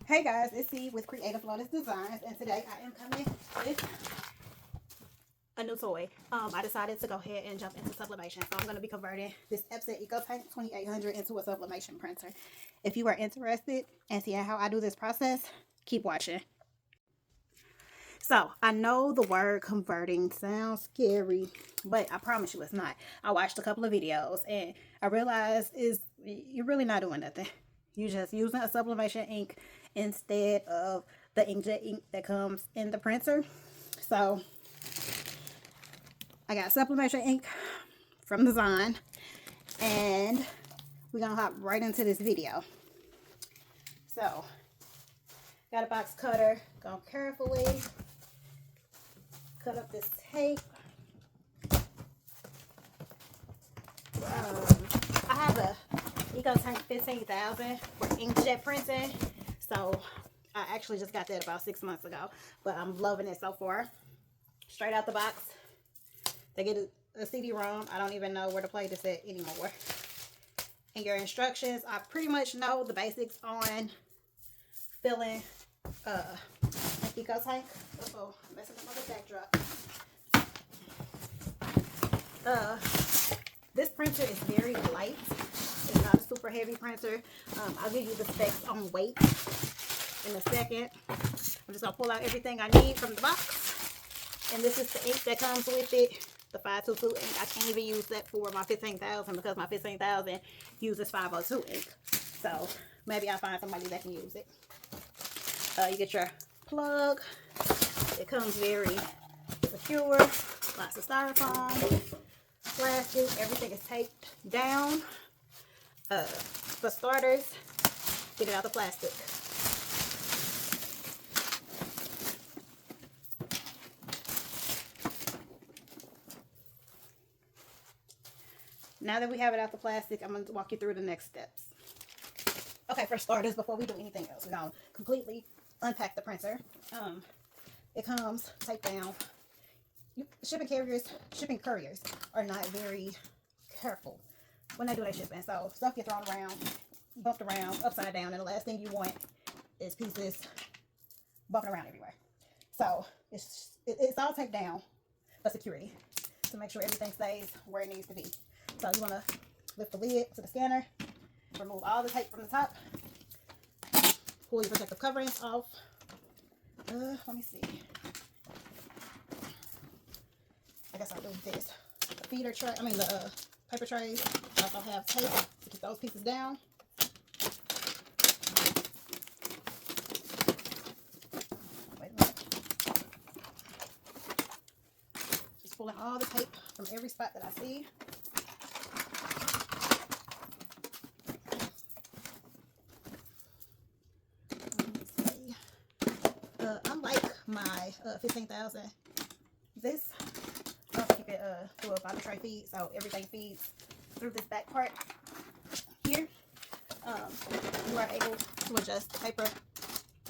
Hey guys, it's C with Creative Lotus Designs, and today I am coming with a new toy. I decided to go ahead and jump into sublimation, so I'm going to be converting this Epson EcoTank 2800 into a sublimation printer. If you are interested in seeing how I do this process, keep watching. So, I know the word converting sounds scary, but I promise you it's not. I watched a couple of videos and I realized you're really not doing nothing. You're just using a sublimation ink instead of the inkjet ink that comes in the printer. So, I got sublimation ink from Design, and we're going to hop right into this video. So, got a box cutter. Go carefully cut up this tape. I have a EcoTank 15,000 for inkjet printing, so I actually just got that about 6 months ago, but I'm loving it so far. Straight out the box, they get a CD-ROM. I don't even know where to play this at anymore. And your instructions, I pretty much know the basics on filling an EcoTank. Uh-oh, messing up my backdrop. This printer is very light. It's not a super heavy printer. I'll give you the specs on weight in a second. I'm just going to pull out everything I need from the box. And this is the ink that comes with it. The 522 ink. I can't even use that for my 15,000 because my 15,000 uses 502 ink. So maybe I'll find somebody that can use it. You get your plug. It comes very secure. Lots of styrofoam, plastic. Everything is taped down. For starters, get it out the plastic. Now that we have it out the plastic, I'm going to walk you through the next steps. Okay, for starters, before we do anything else, we're going to completely unpack the printer. It comes taped down. Shipping couriers are not very careful when they do their shipping. So stuff gets thrown around, bumped around, upside down, and the last thing you want is pieces bumping around everywhere. So it's all taped down for security to make sure everything stays where it needs to be. So you want to lift the lid to the scanner, remove all the tape from the top, pull your protective coverings off. Let me see. I guess I'll do this. The feeder tray, the paper trays also have tape to keep those pieces down. Wait a minute. Just pulling all the tape from every spot that I see. Let me see. Unlike my 15,000, this keep it through a bottom tray feed, so everything feeds through this back part here. You are able to adjust the paper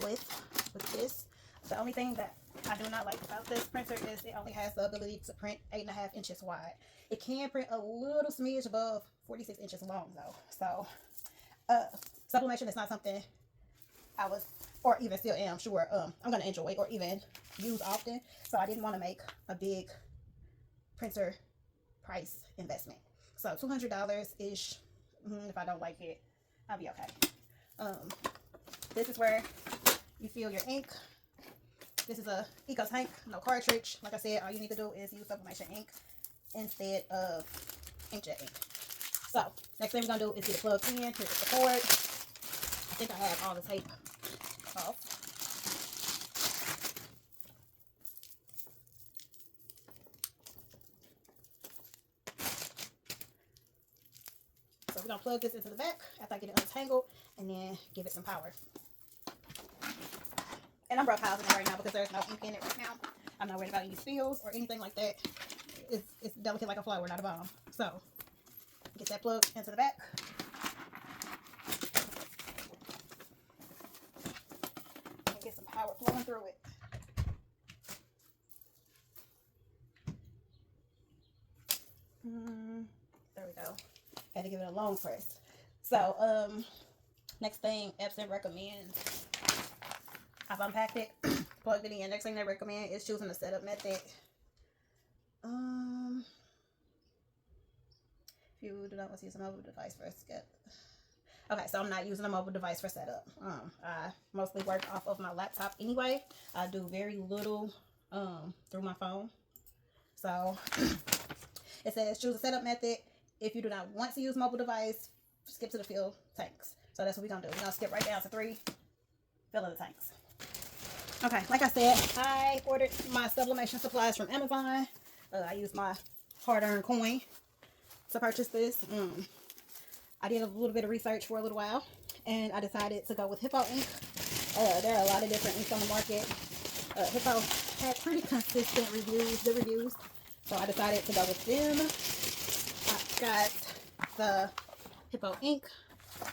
width with this. The only thing that I do not like about this printer is it only has the ability to print 8.5 inches wide. It can print a little smidge above 46 inches long though. So sublimation is not something I was, or even still am sure I'm going to enjoy or even use often. So I didn't want to make a big printer price investment. So $200-ish. If I don't like it, I'll be okay. This is where you fill your ink. This is a EcoTank, no cartridge. Like I said, all you need to do is use sublimation ink instead of inkjet ink. So next thing we're gonna do is get it plugged in. Here's the cord. I think I have all the tape off. So we're going to plug this into the back after I get it untangled and then give it some power. And I'm roughhousing it right now because there's no ink in it right now. I'm not worried about any spills or anything like that. It's delicate like a flower, not a bomb. So get that plug into the back. And get some power flowing through it. There we go. Had to give it a long press. So Next thing Epson recommends, I've unpacked it, plugged it in. Next thing they recommend is choosing the setup method. If you do not want to use a mobile device for setup. Okay, so I'm not using a mobile device for setup. I mostly work off of my laptop anyway. I do very little through my phone. So it says choose a setup method. If you do not want to use mobile device, skip to the fill tanks. So that's what we're gonna do. We're gonna skip right down to 3, fill in the tanks. Okay, like I said, I ordered my sublimation supplies from Amazon. I used my hard-earned coin to purchase this. I did a little bit of research for a little while, and I decided to go with Hippo ink. There are a lot of different inks on the market. Hippo had pretty consistent reviews, good reviews, so I decided to go with them. I got the Hippo ink,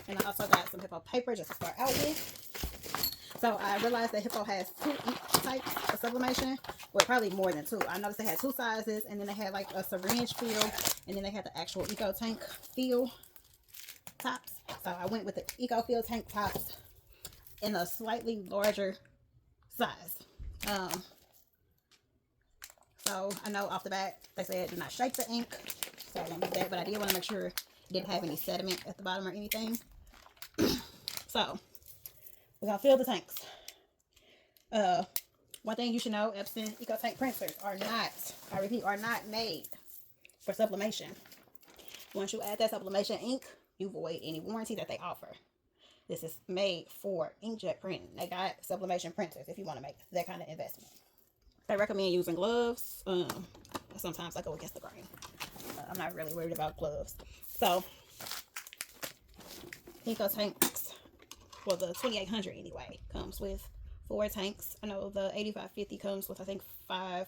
and I also got some Hippo paper just to start out with. So I realized that Hippo has 2 ink types of sublimation. Well, probably more than 2. I noticed they had 2 sizes, and then they had like a syringe feel, and then they had the actual EcoTank feel tops. So I went with the Eco tank tops in a slightly larger size. So I know off the bat they said do not shake the ink, so I don't do that, but I did want to make sure it didn't have any sediment at the bottom or anything. So we're gonna fill the tanks. One thing you should know, Epson EcoTank printers are not, I repeat, are not made for sublimation. Once you add that sublimation ink, you void any warranty that they offer. This is made for inkjet printing. They got sublimation printers if you want to make that kind of investment. They recommend using gloves. Sometimes I go against the grain. I'm not really worried about gloves. So, EcoTanks, well, the 2800 anyway, comes with 4 tanks. I know the 8550 comes with, I think, 5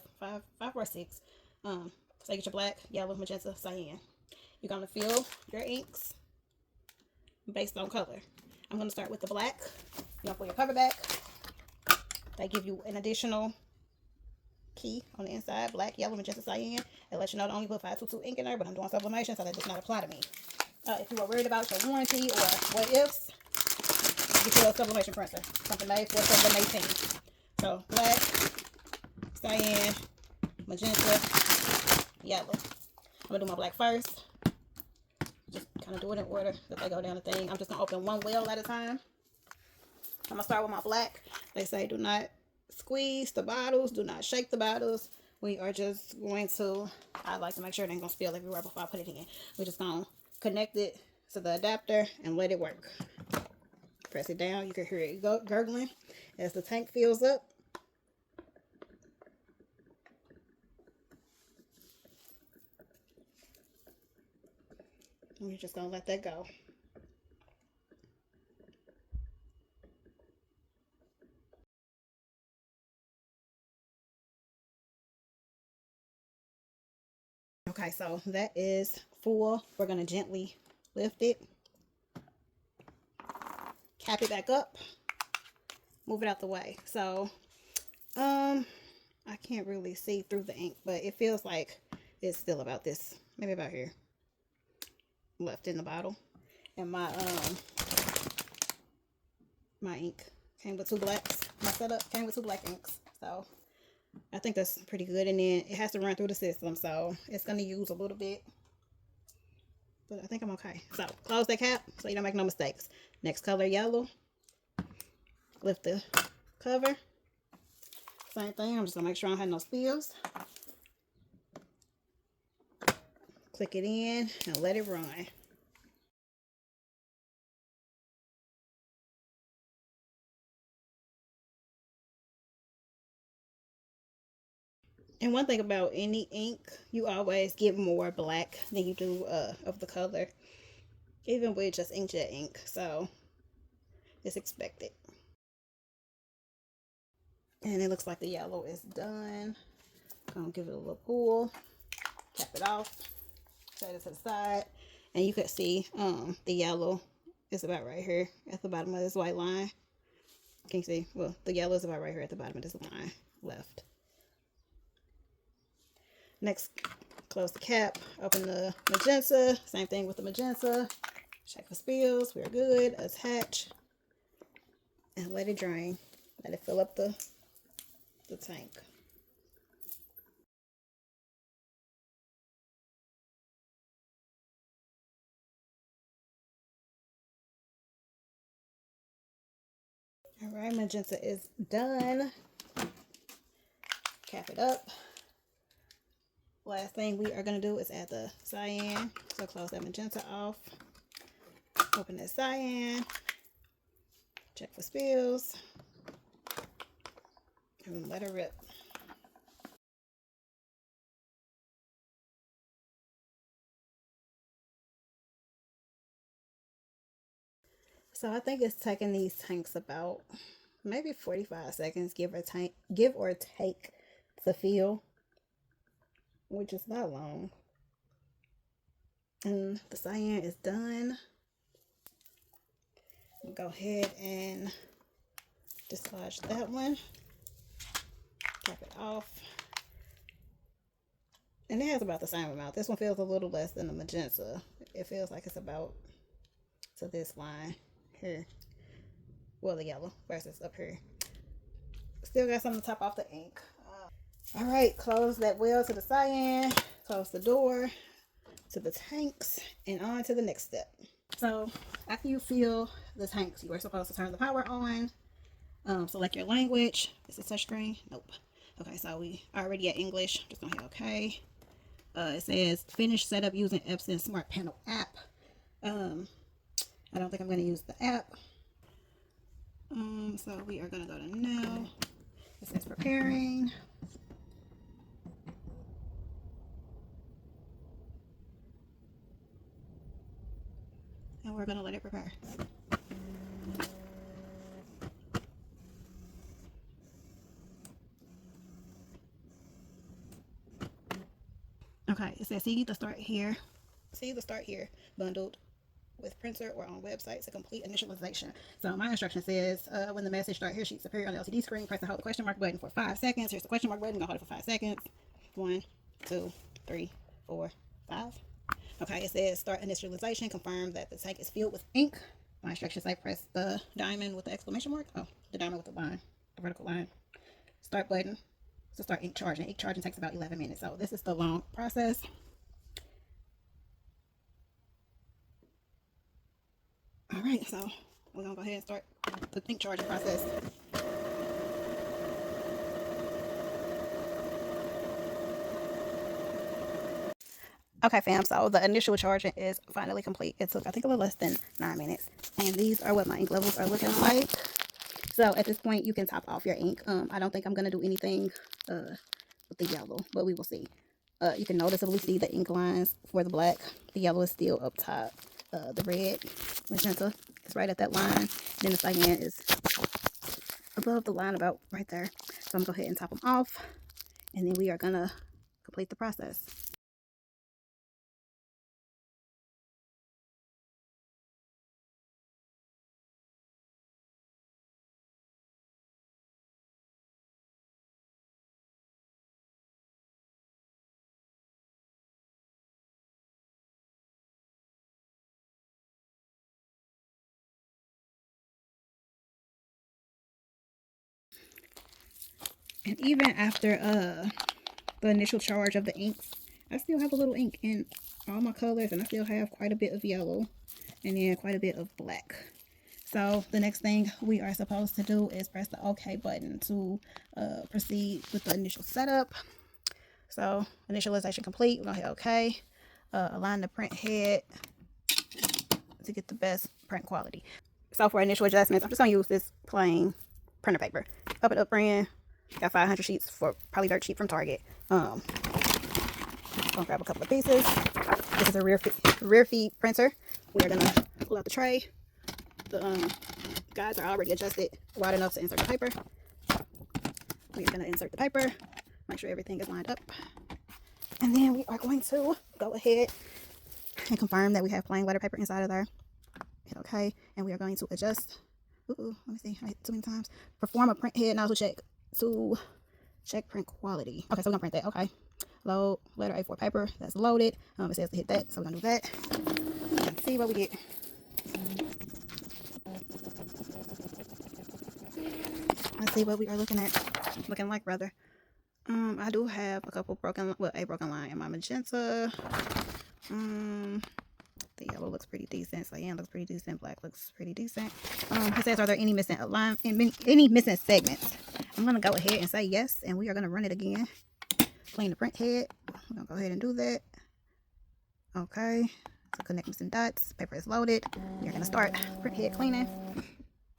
or 6. So you get your black, yellow, magenta, cyan. You're going to fill your inks based on color. I'm going to start with the black. You're going to pull your cover back. They give you an additional key on the inside, black, yellow, magenta, cyan. It lets you know to only put 522 ink in there, but I'm doing sublimation, so that does not apply to me. If you are worried about your warranty or what ifs, get you a sublimation printer. Something made for sublimation. So black, cyan, magenta, yellow. I'm going to do my black first. Just kind of do it in order that they go down the thing. I'm just going to open one well at a time. I'm going to start with my black. They say do not squeeze the bottles. Do not shake the bottles. We are just going to, I like to make sure it ain't going to spill everywhere before I put it in. We're just going to connect it to the adapter and let it work. Press it down. You can hear it gurgling as the tank fills up. We're just going to let that go. Okay, so that is full. We're going to gently lift it, cap it back up, move it out the way. So, I can't really see through the ink, but it feels like it's still about this, maybe about here, left in the bottle. And my my ink came with 2 blacks. My setup came with 2 black inks, so I think that's pretty good. And then it has to run through the system, so it's going to use a little bit, but I think I'm okay. So close that cap so you don't make no mistakes. Next color, yellow. Lift the cover. Same thing. I'm just going to make sure I don't have no spills. Click it in and let it run. And one thing about any ink, you always get more black than you do of the color, even with just inkjet ink. So it's expected. And it looks like the yellow is done. Gonna give it a little pull, cap it off, set it to the side, and you can see the yellow is about right here at the bottom of this white line. Can you see? Well, the yellow is about right here at the bottom of this line left. Next, close the cap, open the magenta. Same thing with the magenta. Check for spills. We're good. Attach and let it drain. Let it fill up the tank. All right, magenta is done. Cap it up. Last thing we are going to do is add the cyan. So close that magenta off. Open that cyan. Check for spills. And let it rip. So I think it's taking these tanks about maybe 45 seconds, give or take to fill, which is not long. And the cyan is done. Go ahead and dislodge that one. Cap it off. And it has about the same amount. This one feels a little less than the magenta. It feels like it's about to this line here. Well, the yellow versus up here. Still got something to top off the ink. All right, close that well to the cyan. Close the door to the tanks and on to the next step. So after you fill the tanks, you are supposed to turn the power on. Select your language. Is it touchscreen? Nope. Okay, so we already at English. Just gonna hit OK. It says finish setup using Epson Smart Panel app. I don't think I'm gonna use the app. So we are gonna go to now. It says preparing. And we're gonna let it prepare. Okay, it says see the start here. See the start here bundled with printer or on website to complete initialization. So my instruction says when the message start here sheets appear on the LCD screen, press and hold the question mark button for 5 seconds. Here's the question mark button. Go hold it for 5 seconds. 1, 2, 3, 4, 5. Okay, it says start initialization. Confirm that the tank is filled with ink. My instructions say press the diamond with the exclamation mark. Oh, the diamond with the line, the vertical line. Start button to start ink charging. Ink charging takes about 11 minutes. So this is the long process. All right, so we're gonna go ahead and start the ink charging process. Okay, fam, so the initial charging is finally complete. It took, I think, a little less than 9 minutes. And these are what my ink levels are looking like. So at this point, you can top off your ink. I don't think I'm going to do anything with the yellow, but we will see. You can noticeably see the ink lines for the black. The yellow is still up top. The red, magenta, is right at that line. Then the cyan is above the line about right there. So I'm going to go ahead and top them off. And then we are going to complete the process. And even after the initial charge of the inks, I still have a little ink in all my colors, and I still have quite a bit of yellow and then quite a bit of black. So the next thing we are supposed to do is press the OK button to proceed with the initial setup. So initialization complete. We're gonna hit OK. Align the print head to get the best print quality. So for initial adjustments, I'm just gonna use this plain printer paper. Up and Up brand. Got 500 sheets for probably dirt cheap from Target. Gonna grab a couple of pieces. This is a rear feed printer. We are gonna pull out the tray. The guides are already adjusted wide enough to insert the paper. We are gonna insert the paper. Make sure everything is lined up. And then we are going to go ahead and confirm that we have plain letter paper inside of there. Hit OK. And we are going to adjust. Let me see. I hit too many times. Perform a print head nozzle check to check print quality. Okay, so we're gonna print that. Okay, load letter A4 paper. That's loaded. It says to hit that, so we're gonna do that. Let's see what we get. let's see what we are looking like rather. I do have a couple broken, well, a broken line in my magenta. The yellow looks pretty decent. Cyan looks pretty decent. Black looks pretty decent. It says, are there any missing any missing segments? I'm gonna go ahead and say yes, and we are gonna run it again. Clean the print head. We're gonna go ahead and do that. Okay. So connect missing dots. Paper is loaded. We're gonna start print head cleaning.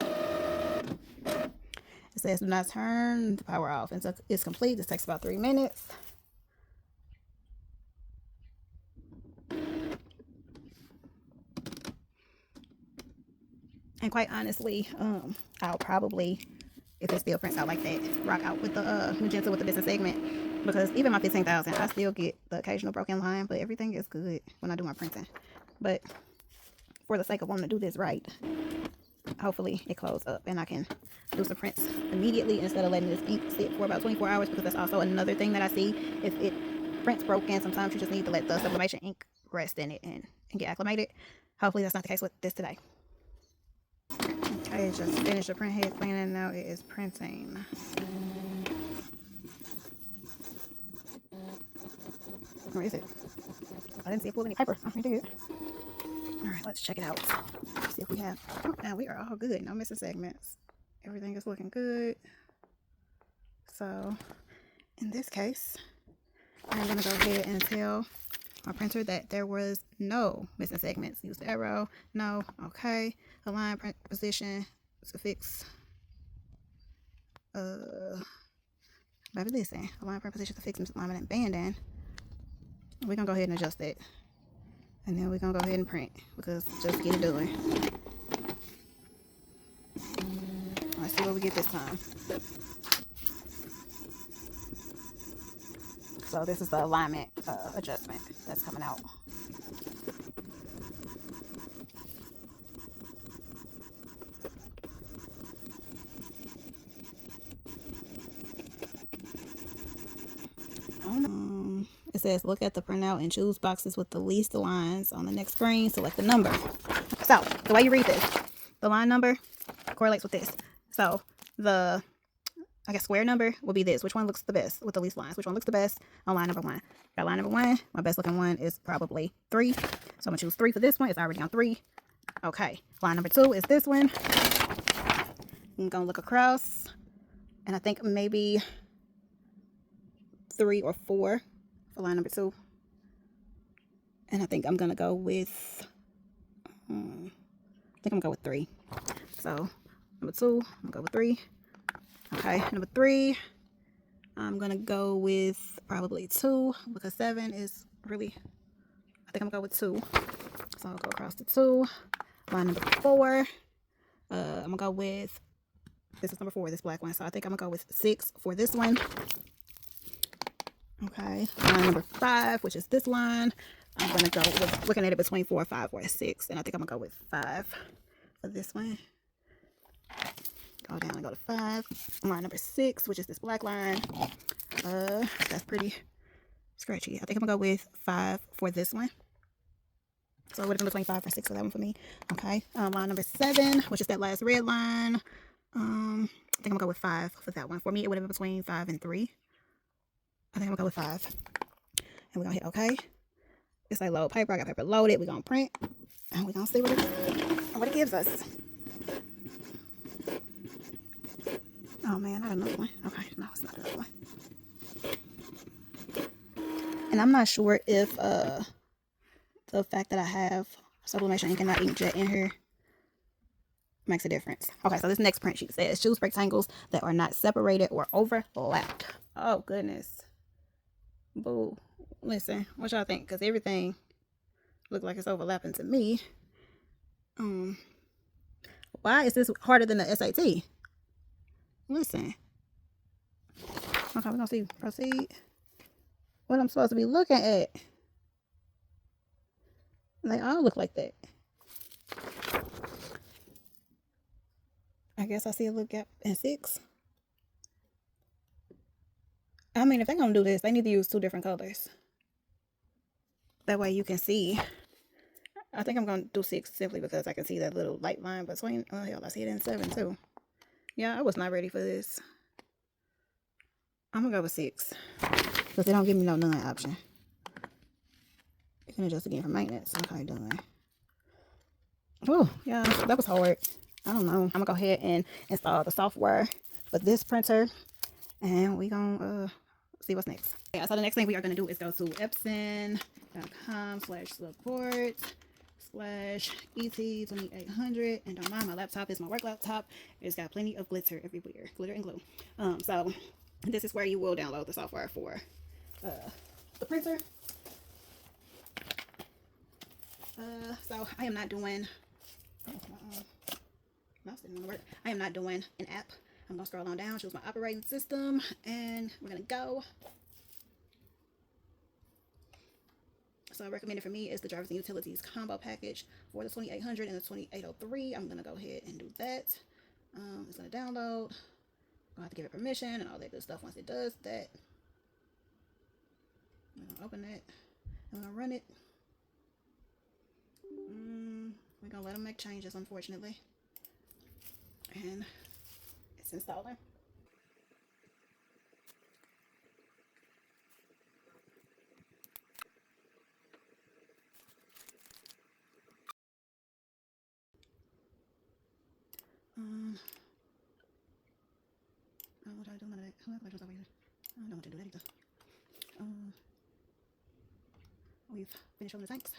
It says do not turn the power off. And so it's complete. This takes about 3 minutes. And quite honestly, I'll probably, if it still prints out like that, rock out with the magenta with the business segment, because even my 15,000, I still get the occasional broken line, but everything is good when I do my printing. But for the sake of wanting to do this right, hopefully it closes up and I can do some prints immediately instead of letting this ink sit for about 24 hours, because that's also another thing that I see. If it prints broken, sometimes you just need to let the sublimation ink rest in it and get acclimated. Hopefully that's not the case with this today. Okay, just finished the print head cleaning. Now it is printing. Where is it? I didn't see it pull any paper. I did. Alright, let's check it out. Let's see if we have. Oh, now we are all good. No missing segments. Everything is looking good. So, in this case, I'm going to go ahead and tell my printer that there was no missing segments. Use the arrow. No. Okay. Align print position. Suffix. Maybe listen. Align print position, suffix, misalignment, and banding. We're going to go ahead and adjust it. And then we're going to go ahead and print, because just get it done. Let's see what we get this time. So this is the alignment adjustment that's coming out. It says look at the printout and choose boxes with the least lines on the next screen. Select the number. So the way you read this, the line number correlates with this. So the, I guess, square number will be this. Which one looks the best with the least lines? Which one looks the best on line number 1? Got line number 1. My best looking one is probably 3. So I'm gonna choose 3 for this one. It's already on 3. Okay. Line number 2 is this one. I'm gonna look across, and I think maybe 3 or 4 for line number 2. And I think I'm gonna go with, I think I'm gonna go with 3. So number 2, I'm gonna go with 3. Okay, number 3, I'm gonna go with probably 2, because 7 is really, I think I'm gonna go with 2. So I'll go across to 2. Line number 4, I'm gonna go with, this is number 4, this black one. So I think I'm gonna go with 6 for this one. Okay, line number 5, which is this line, I'm gonna go with, looking at it between 4, 5, or 6, and I think I'm gonna go with 5 for this one. Go down and go to 5. Line number 6, which is this black line. That's pretty scratchy. I think I'm gonna go with 5 for this one. So it would have been between 5 or 6 for that one for me. Okay. Line number 7, which is that last red line. I think I'm gonna go with 5 for that one. For me, it would have been between 5 and 3. I think I'm gonna go with 5. And we're gonna hit OK. It's like load paper. I got paper loaded. We're gonna print. And we're gonna see what it gives us. Oh man, not another one. Okay, no, it's not another one. And I'm not sure if the fact that I have sublimation ink and not inkjet in here makes a difference. Okay, so this next print sheet says choose rectangles that are not separated or overlapped. Oh goodness. Boo. Listen, what y'all think? Because everything looks like it's overlapping to me. Why is this harder than the SAT? Listen. Okay, we're gonna see. Proceed. What I'm supposed to be looking at. They all look like that. I guess I see a little gap in 6. I mean, if they're gonna do this, they need to use 2 different colors. That way you can see. I think I'm gonna do 6 simply because I can see that little light line between. Oh hell, I see it in 7 too. Yeah, I was not ready for this. I'm gonna go with 6 because they don't give me no none option. You can adjust again for maintenance. Okay, done. Oh, yeah, that was hard. I don't know. I'm gonna go ahead and install the software for this printer, and we gonna see what's next. Yeah, so the next thing we are gonna do is go to epson.com/support/ET2800. And don't mind, my laptop is my work laptop. It's got plenty of glitter everywhere, glitter and glue. So this is where you will download the software for the printer. So I am not doing. I am not doing an app. I'm gonna scroll on down, choose my operating system, and we're gonna go. So recommended for me is the drivers and utilities combo package for the 2800 and the 2803. I'm gonna go ahead and do that. It's gonna download. I'll have to give it permission and all that good stuff. Once it does that, I'm gonna open it. I'm gonna run it. We're gonna let them make changes, unfortunately. And it's installing. What do I do? I don't know what to do. There you go. We've finished on the tanks.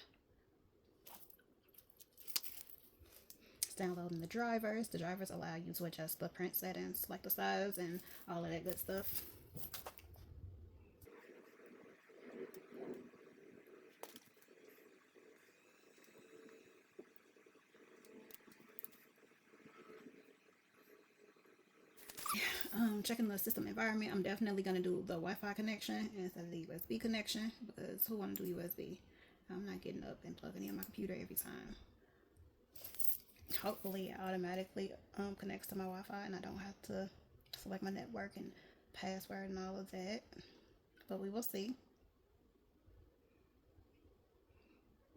It's downloading the drivers. The drivers allow you to adjust the print settings, like the size and all of that good stuff. Checking the system environment. I'm definitely going to do the Wi-Fi connection instead of the USB connection, because who want to do USB? I'm not getting up and plugging in my computer every time. Hopefully it automatically connects to my Wi-Fi and I don't have to select my network and password and all of that, but we will see.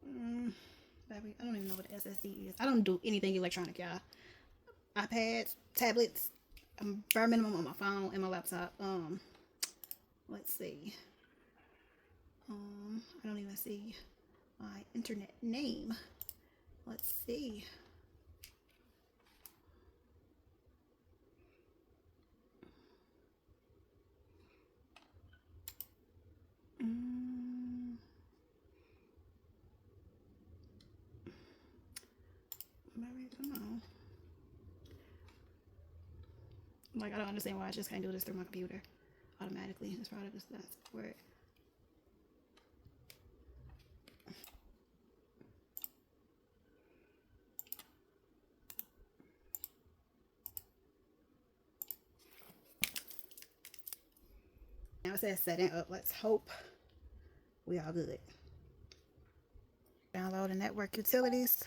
Baby, I don't even know what SSD is. I don't do anything electronic, y'all. iPads, tablets, bare minimum on my phone and my laptop. Let's see. I don't even see my internet name. Let's see. Maybe, come on. Like, I don't understand why I just can't do this through my computer automatically. It's probably just that's where it. Now it says setting up. Let's hope we all good. Download the network utilities.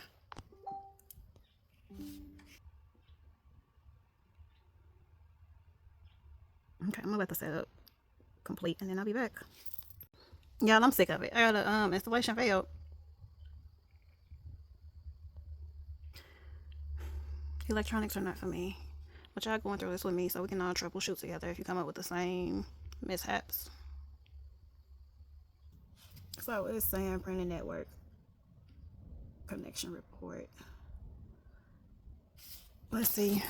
Okay, I'm gonna let the setup complete and then I'll be back. Y'all, I'm sick of it. I got a installation failed. Electronics are not for me. But y'all going through this with me so we can all troubleshoot together if you come up with the same mishaps. So it's saying printed network connection report. Let's see.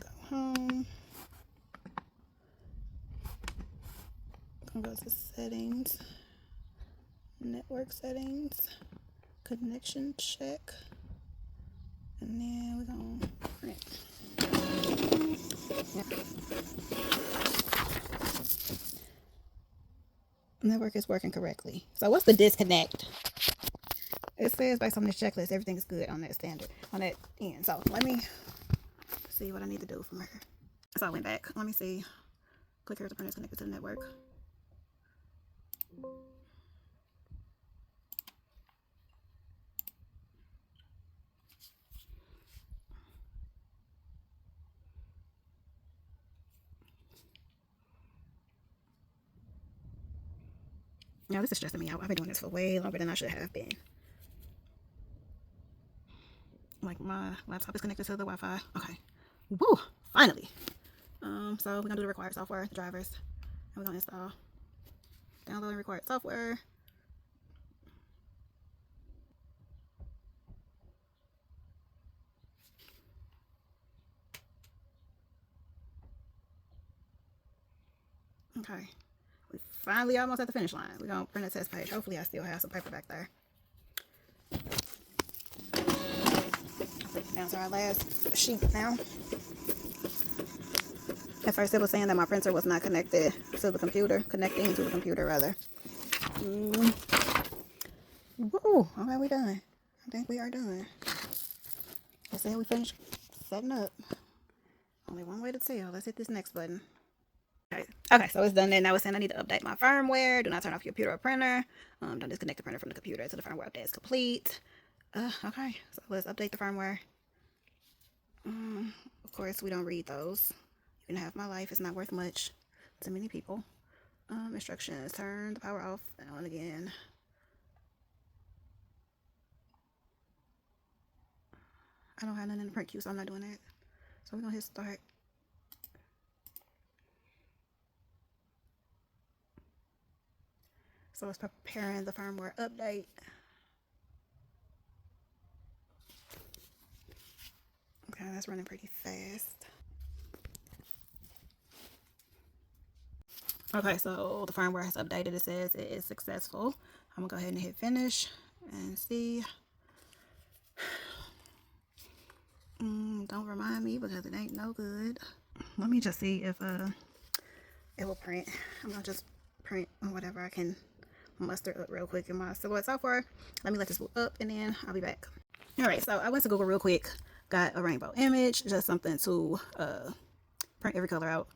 Go home. Go to settings, network settings, connection check, and then we're gonna print. Yeah. Network is working correctly. So what's the disconnect? It says based on this checklist, everything is good on that standard, on that end. So let me see what I need to do from here. So I went back. Let me see. Click here, the printer is connected to the network. Now this is stressing me out. I've been doing this for way longer than I should have been. Like my laptop is connected to the Wi-Fi. Okay. Woo! Finally. So we're gonna do the required software, the drivers, and we're gonna install. Downloading required software. Okay. We finally almost at the finish line. We're gonna print a test page. Hopefully I still have some paper back there. Down to our last sheet now. At first it was saying that my printer was not connected to the computer, connecting to the computer rather. Woo! Okay, we done. I think we are done. Let's say we finished setting up. Only one way to tell. Let's hit this next button. Okay, so it's done there. Now it's saying I need to update my firmware. Do not turn off your computer or printer. Don't disconnect the printer from the computer until the firmware update is complete. Okay, so let's update the firmware. Of course, we don't read those. You can have my life. It's not worth much to many people. Instructions: turn the power off and on again. I don't have nothing in the print queue, so I'm not doing that. So we're gonna hit start. So it's preparing the firmware update. Okay, that's running pretty fast. Okay, so the firmware has updated. It says it is successful. I'm gonna go ahead and hit finish and see. Don't remind me because it ain't no good. Let me just see if it will print. I'm gonna just print whatever I can muster up real quick in my Silhouette software. Let me let this boot up and then I'll be back. All right, so I went to Google real quick, got a rainbow image, just something to print every color out,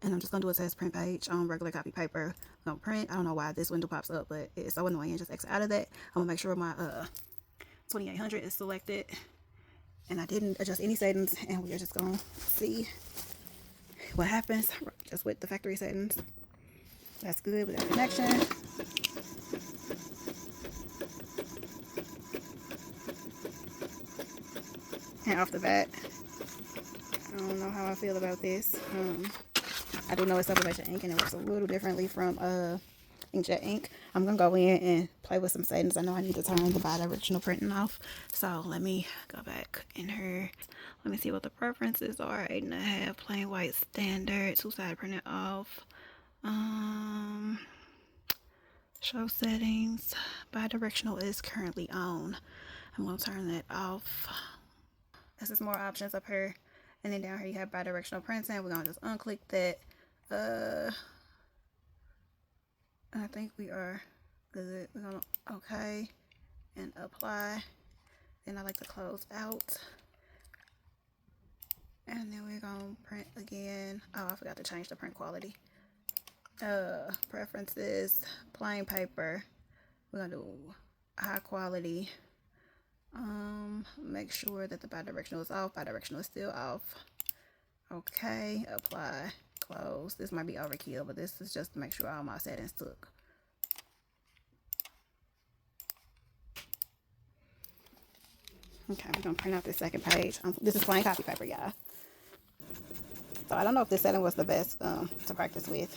and I'm just gonna do a test print page on regular copy paper. I'm gonna print. I don't know why this window pops up, but it's so annoying. Just exit out of that. I'm gonna make sure my 2800 is selected and I didn't adjust any settings, and we're just gonna see what happens just with the factory settings. That's good with that connection. And off the bat, I don't know how I feel about this. I do know it's sublimation ink and it works a little differently from inkjet ink. I'm gonna go in and play with some settings. I know I need to turn the bi-directional printing off, so let me go back in here. Let me see what the preferences are. 8.5 plain white standard, two-sided printing off. Show settings. Bi-directional is currently on. I'm gonna turn that off. This is more options up here, and then down here you have bi-directional printing. We're gonna just unclick that. I think we are good. We're gonna okay and apply. Then I like to close out, and then we're gonna print again. Oh, I forgot to change the print quality. Preferences, plain paper. We're gonna do high quality. Make sure that the bi-directional is off. Bi-directional is still off. Okay, apply, close. This might be overkill, but this is just to make sure all my settings took. Okay, we're gonna print out this second page. This is plain copy paper, y'all. So I don't know if this setting was the best to practice with,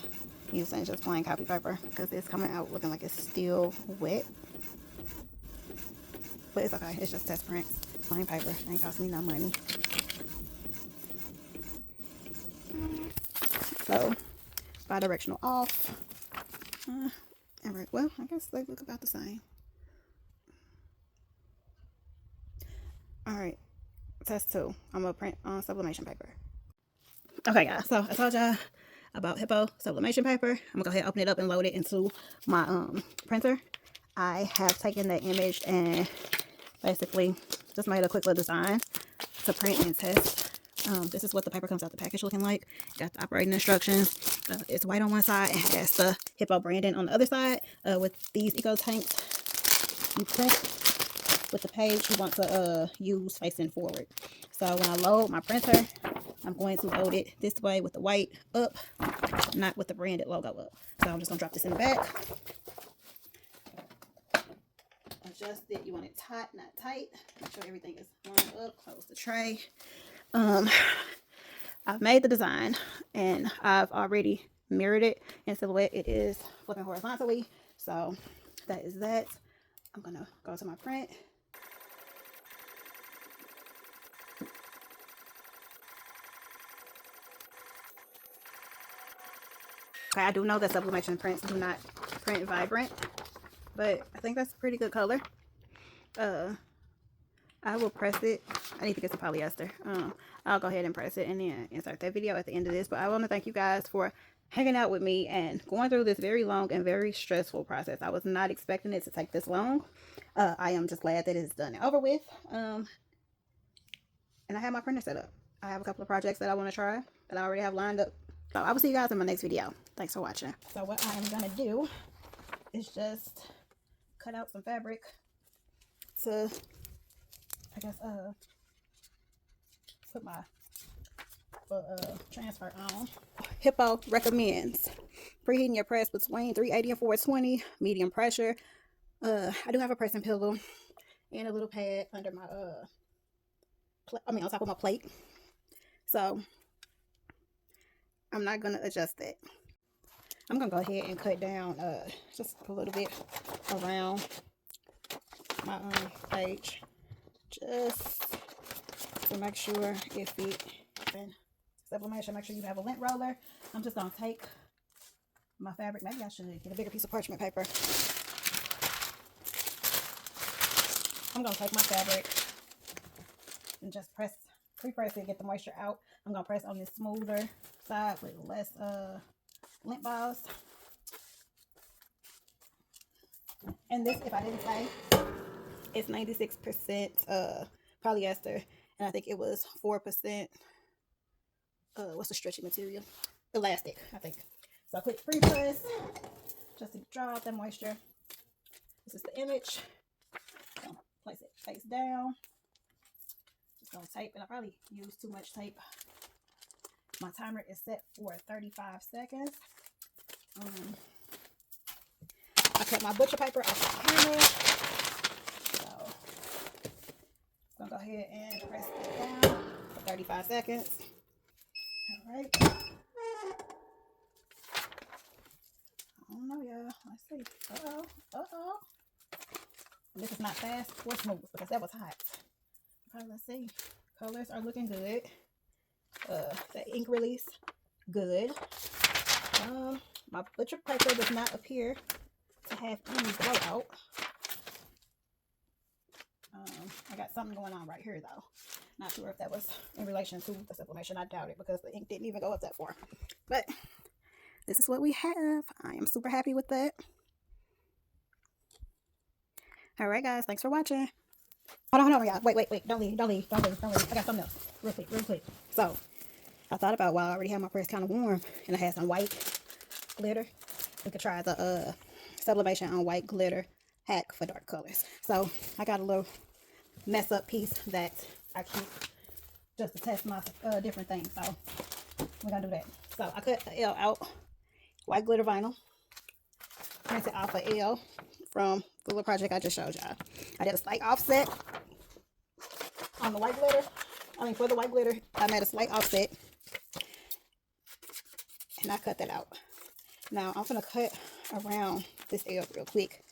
using just plain copy paper, because it's coming out looking like it's still wet. But it's okay, it's just test print. Plain paper, ain't costing me no money. So, bi-directional off. Alright, well, I guess they look about the same. Alright, test 2. I'm gonna print on sublimation paper. Okay, guys, so I told y'all about Hippo sublimation paper. I'm gonna go ahead and open it up and load it into my printer. I have taken that image and basically just made a quick little design to print and test. This is what the paper comes out the package looking like. Got the operating instructions. It's white on one side and has the Hippo branding on the other side. With these EcoTanks, you print with the page you want to use facing forward. So when I load my printer, I'm going to load it this way with the white up, not with the branded logo up. So I'm just gonna drop this in the back. adjust it. You want it tight, not tight. Make sure everything is lined up. Close the tray. I've made the design and I've already mirrored it in silhouette. It is flipping horizontally. So that is that. I'm gonna go to my print. Okay, I do know that sublimation prints do not print vibrant, but I think that's a pretty good color. I will press it. I need to get some polyester. I'll go ahead and press it and then insert that video at the end of this. But I want to thank you guys for hanging out with me and going through this very long and very stressful process. I was not expecting it to take this long. I am just glad that it's done and over with. And I have my printer set up. I have a couple of projects that I want to try that I already have lined up. So I will see you guys in my next video. Thanks for watching. So what I am going to do is just cut out some fabric to, I guess, put my transfer on. Hippo recommends preheating your press between 380 and 420, medium pressure. I do have a pressing pillow and a little pad under my on top of my plate. So I'm not gonna adjust that. I'm gonna go ahead and cut down just a little bit around my page, just to make sure it fits. And sublimation, make sure you have a lint roller. I'm just gonna take my fabric. Maybe I should get a bigger piece of parchment paper. I'm gonna take my fabric and just pre-press it, get the moisture out. I'm gonna press on this smoother side with less lint balls. And this, if I didn't say, it's 96% polyester, and I think it was 4% what's the stretchy material? Elastic, I think. So I click pre-press just to draw out the moisture. This is the image. Place it face down. Just gonna tape, and I probably used too much tape. My timer is set for 35 seconds. I cut my butcher paper off the camera. So I'm gonna go ahead and press it down for 35 seconds. All right. I don't know, y'all. Let's see. Uh-oh. This is not fast or smooth because that was hot. Okay, let's see. Colors are looking good. The ink release, good. My butcher paper does not appear to have any blowout. I got something going on right here though. Not sure if that was in relation to the sublimation. I doubt it because the ink didn't even go up that far. But this is what we have. I am super happy with that. All right, guys. Thanks for watching. Hold on, y'all. Wait. Don't leave. I got something else. Real quick. So, I thought about while I already have my press kind of warm and I had some white glitter. We could try the sublimation on white glitter hack for dark colors. So, I got a little mess up piece that I keep just to test my different things. So, we're going to do that. So, I cut the L out. White glitter vinyl. Printed off of L from the little project I just showed y'all. I did a slight offset on the white glitter. For the white glitter, I made a slight offset. And I cut that out. Now, I'm going to cut around this L real quick.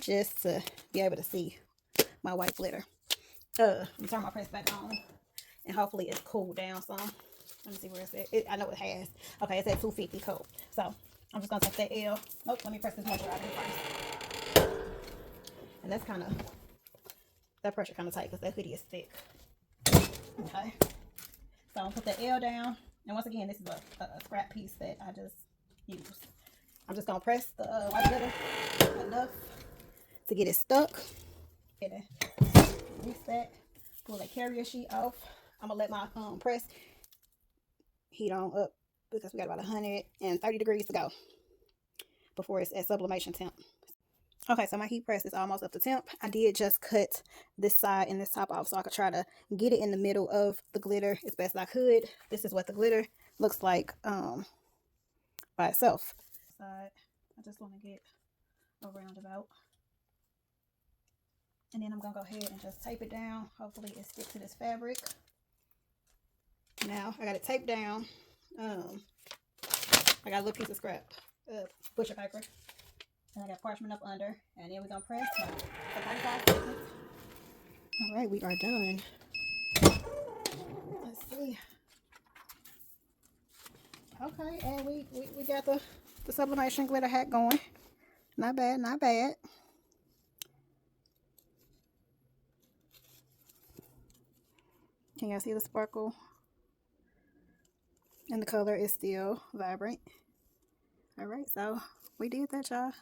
Just to be able to see my white glitter. Let me turn my press back on. And hopefully it's cooled down some. Let me see where it's at. I know it has. Okay, it's at 250 cold. So, I'm just going to take that L. Nope, let me press this moisture out here first. And that's kind of, that pressure kind of tight because that hoodie is thick. Okay. So, I'm going to put that L down. And once again, this is a scrap piece that I just used. I'm just going to press the white glitter enough to get it stuck. And reset. Pull that carrier sheet off. I'm going to let my press heat on up because we got about 130 degrees to go before it's at sublimation temp. Okay, so my heat press is almost up to temp. I did just cut this side and this top off so I could try to get it in the middle of the glitter as best I could. This is what the glitter looks like by itself. Side, I just want to get a roundabout. And then I'm gonna go ahead and just tape it down. Hopefully it sticks to this fabric. Now I got it taped down. I got a little piece of scrap butcher paper, and I got parchment up under, and then we're gonna press for 45 seconds. All right, we are done. Let's see. Okay, and we got the sublimation glitter hack going. Not bad, not bad. Can y'all see the sparkle? And the color is still vibrant. All right, so we did that, y'all.